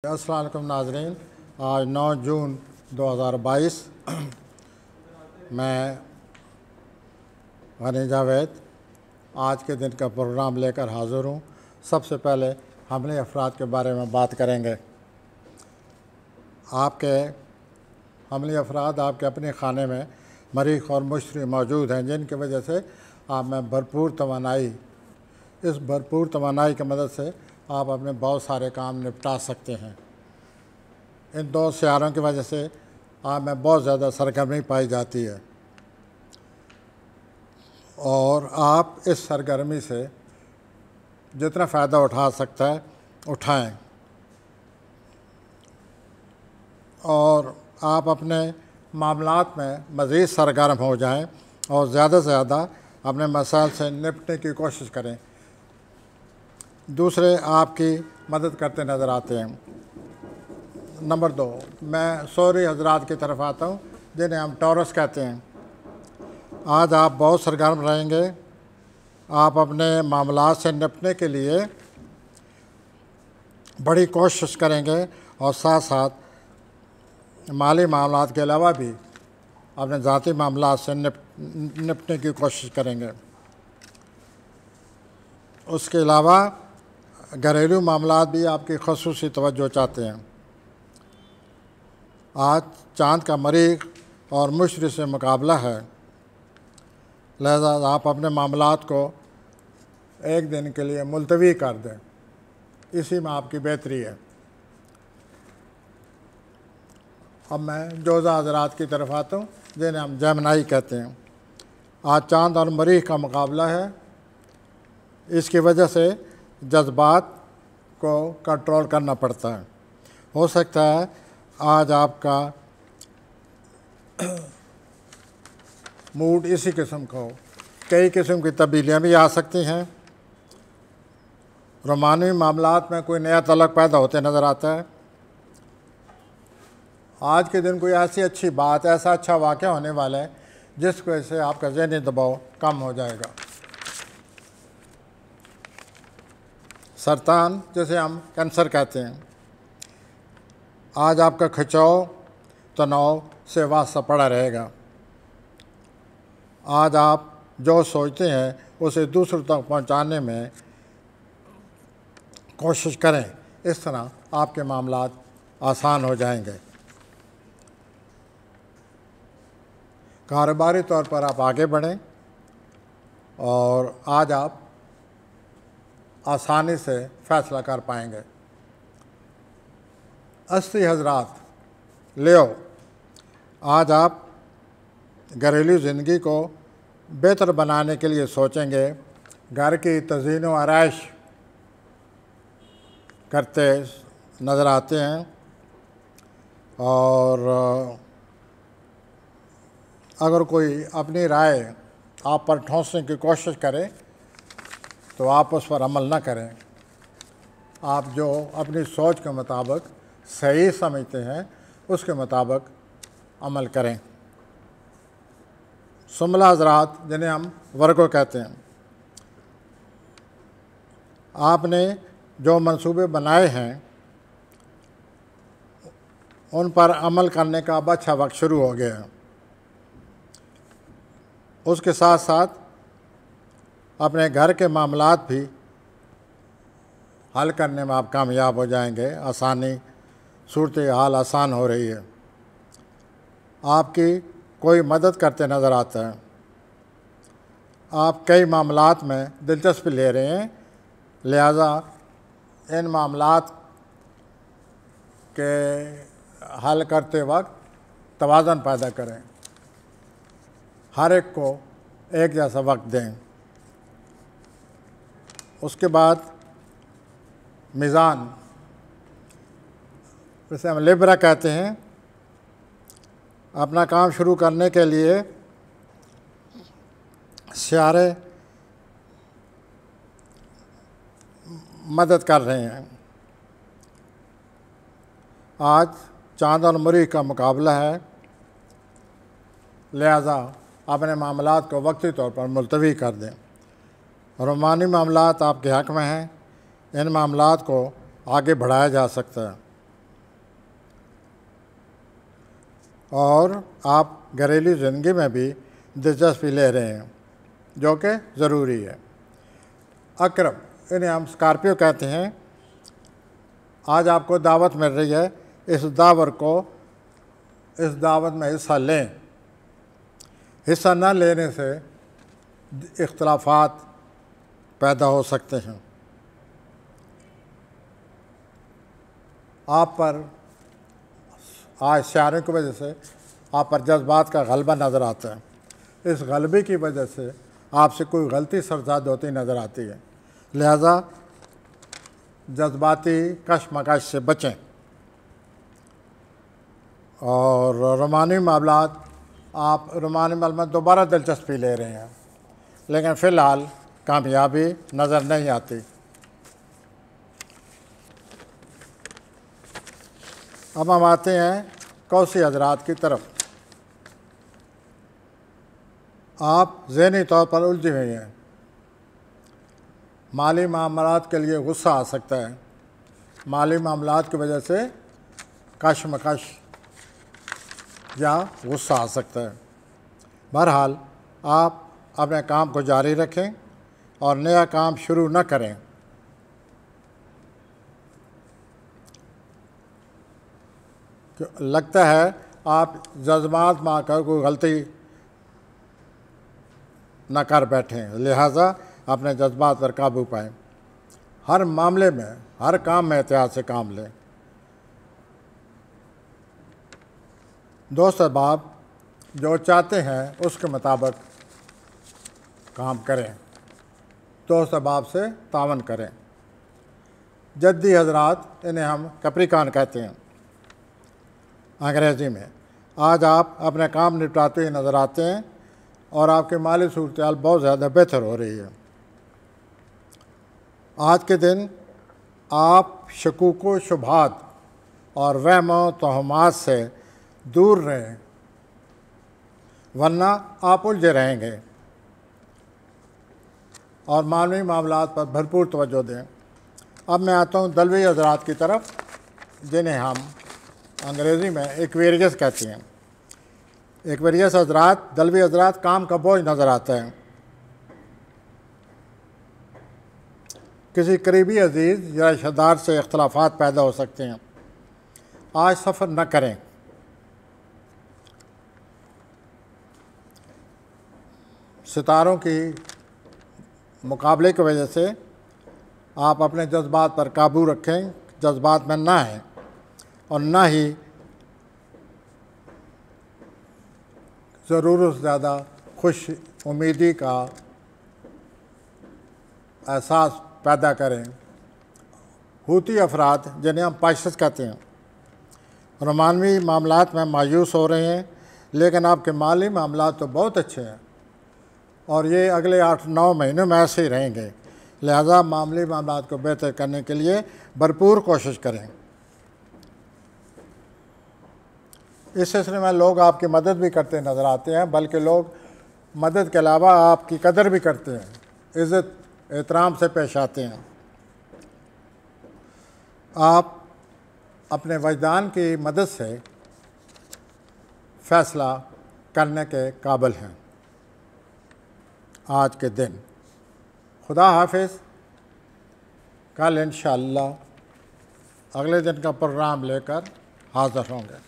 अस्सलाम वालेकुम नाज़रीन। आज 9 जून 2022 मैं गनी जावेद आज के दिन का प्रोग्राम लेकर हाज़िर हूँ। सबसे पहले हमले अफराद के बारे में बात करेंगे। आपके हमले अफराद आपके अपने खाने में मरीख और मुश्तरी मौजूद हैं, जिनकी वजह से आप में भरपूर तवानाई इस भरपूर तवानाई की मदद से आप अपने बहुत सारे काम निपटा सकते हैं। इन दो सियारों की वजह से आप में बहुत ज़्यादा सरगर्मी पाई जाती है और आप इस सरगर्मी से जितना फ़ायदा उठा सकता है उठाएं और आप अपने मामलात में मज़ीद सरगर्म हो जाएं और ज़्यादा से ज़्यादा अपने मसाइल से निपटने की कोशिश करें। दूसरे आपकी मदद करते नज़र आते हैं। नंबर 2, मैं सौरी हजरात की तरफ आता हूँ, जिन्हें हम टॉरस कहते हैं। आज आप बहुत सरगर्म रहेंगे। आप अपने मामलात से निपटने के लिए बड़ी कोशिश करेंगे और साथ साथ माली मामलात के अलावा भी अपने ज़ाती मामलात से निपटने की कोशिश करेंगे। उसके अलावा घरेलू मामलात भी आपकी ख़ुसूसी तवज्जो चाहते हैं। आज चाँद का मरीख और मुश्तरी से मुकाबला है, लिहाजा आप अपने मामलात को एक दिन के लिए मुलतवी कर दें, इसी में आपकी बेहतरी है। अब मैं जोज़ा हज़रात की तरफ आता हूँ, जिन्हें हम जेमिनी कहते हैं। आज चाँद और मरीख का मुकाबला है। इसकी वजह से जज्बात को कंट्रोल करना पड़ता है। हो सकता है आज आपका मूड इसी किस्म का हो। कई किस्म की तब्दीलियाँ भी आ सकती हैं। रोमानी मामलात में कोई नया तलक पैदा होते नज़र आता है। आज के दिन कोई ऐसी अच्छी बात, ऐसा अच्छा वाक़या होने वाला है जिसकी वजह से आपका ज़हनी दबाव कम हो जाएगा। सरतान, जिसे हम कैंसर कहते हैं, आज आपका खिंचाव तनाव से वास्ता पड़ा रहेगा। आज आप जो सोचते हैं उसे दूसरों तक पहुंचाने में कोशिश करें। इस तरह आपके मामलात आसान हो जाएंगे। कारोबारी तौर पर आप आगे बढ़ें और आज आप आसानी से फ़ैसला कर पाएंगे। अस्सी हजरात लियो, आज आप घरेलू ज़िंदगी को बेहतर बनाने के लिए सोचेंगे। घर की तज़ीन व आराइश करते नज़र आते हैं और अगर कोई अपनी राय आप पर ठोंसने की कोशिश करे तो आप उस पर अमल न करें। आप जो अपनी सोच के मुताबिक सही समझते हैं उसके मुताबिक अमल करें। सुमला हज़रात, जिन्हें हम वर्गो कहते हैं, आपने जो मंसूबे बनाए हैं उन पर अमल करने का अब अच्छा वक्त शुरू हो गया है। उसके साथ साथ अपने घर के मामलात भी हल करने में आप कामयाब हो जाएंगे। आसानी सूरत हाल आसान हो रही है। आपकी कोई मदद करते नज़र आता है। आप कई मामलात में दिलचस्पी ले रहे हैं, लिहाजा इन मामलात के हल करते वक्त तवाज़ुन पैदा करें। हर एक को एक जैसा वक्त दें। उसके बाद मीज़ान, जिसे हम लिब्रा कहते हैं, अपना काम शुरू करने के लिए सियारे मदद कर रहे हैं। आज चाँद और मरीख का मुकाबला है, लिहाजा अपने मामलात को वक्ती तौर पर मुलतवी कर दें। रोमानी मामलात आपके हक़ में हैं। इन मामलात को आगे बढ़ाया जा सकता है। और आप घरेलू ज़िंदगी में भी दिलचस्पी ले रहे हैं, जो कि ज़रूरी है। अकरम, इन्हें हम स्कॉर्पियो कहते हैं। आज आपको दावत मिल रही है, इस दावत में हिस्सा लें। हिस्सा न लेने से इख्तलाफात पैदा हो सकते हैं। आप पर आज शायरों की वजह से आप पर जज्बात का गलबा नज़र आता है। इस गलबे की वजह से आपसे कोई गलती सरजाद होती नज़र आती है, लिहाजा जज्बाती कशमकश से बचें। और रोमानी मामलात, आप रोमानी मामले में दोबारा दिलचस्पी ले रहे हैं, लेकिन फ़िलहाल कामयाबी नज़र नहीं आती। अब हम आते हैं कौसी हजरात की तरफ। आप ज़हनी तौर पर उलझे हुए हैं। माली मामलात के लिए गुस्सा आ सकता है। माली मामलात की वजह से कशमकश या गुस्सा आ सकता है। बहरहाल आप अपने काम को जारी रखें और नया काम शुरू न करें। लगता है आप जज्बात में आकर कोई गलती न कर बैठें, लिहाजा अपने जज्बात पर काबू पाएं। हर मामले में, हर काम में एहतियात से काम लें। दोस्त अहबाब जो चाहते हैं उसके मुताबिक काम करें, दोस्त अहबाब से तावन करें। जद्दी हजरात, इन्हें हम कैप्रिकॉर्न कहते हैं अंग्रेज़ी में। आज आप अपने काम निपटाते हुए नज़र आते हैं और आपकी माली सूरत हाल बहुत ज़्यादा बेहतर हो रही है। आज के दिन आप शकूक व शुबहात और वहम व तोहमात से दूर रहें, वरना आप उलझे रहेंगे। और मानवी मामलात पर भरपूर तवज्जो दें। अब मैं आता हूँ दलवी हजरात की तरफ, जिन्हें हम अंग्रेज़ी में एक्वेरियस कहते हैं। एक्वेरियस हजरात, दलवी हजरात, काम का बोझ नज़र आता है। किसी करीबी अजीज़ या रिश्तेदार से इख्तलाफात पैदा हो सकते हैं। आज सफ़र न करें। सितारों की मुकाबले की वजह से आप अपने जज्बात पर काबू रखें, जज्बात में ना आएं और ना ही ज़रूरत से ज़्यादा खुश उम्मीदी का एहसास पैदा करें। हूती अफराद, जिन्हें हम पाइशस कहते हैं, रोमानवी मामलात में मायूस हो रहे हैं, लेकिन आपके माली मामलात तो बहुत अच्छे हैं और ये अगले 8-9 महीनों में ऐसे ही रहेंगे। लिहाजा मामली मामलात को बेहतर करने के लिए भरपूर कोशिश करें। इस सिलसिले में लोग आपकी मदद भी करते नज़र आते हैं, बल्कि लोग मदद के अलावा आपकी कदर भी करते हैं, इज़्ज़त एहतराम से पेश आते हैं। आप अपने वजदान की मदद से फ़ैसला करने के काबिल हैं। आज के दिन खुदा हाफिज़। कल इंशाअल्लाह अगले दिन का प्रोग्राम लेकर हाज़िर होंगे।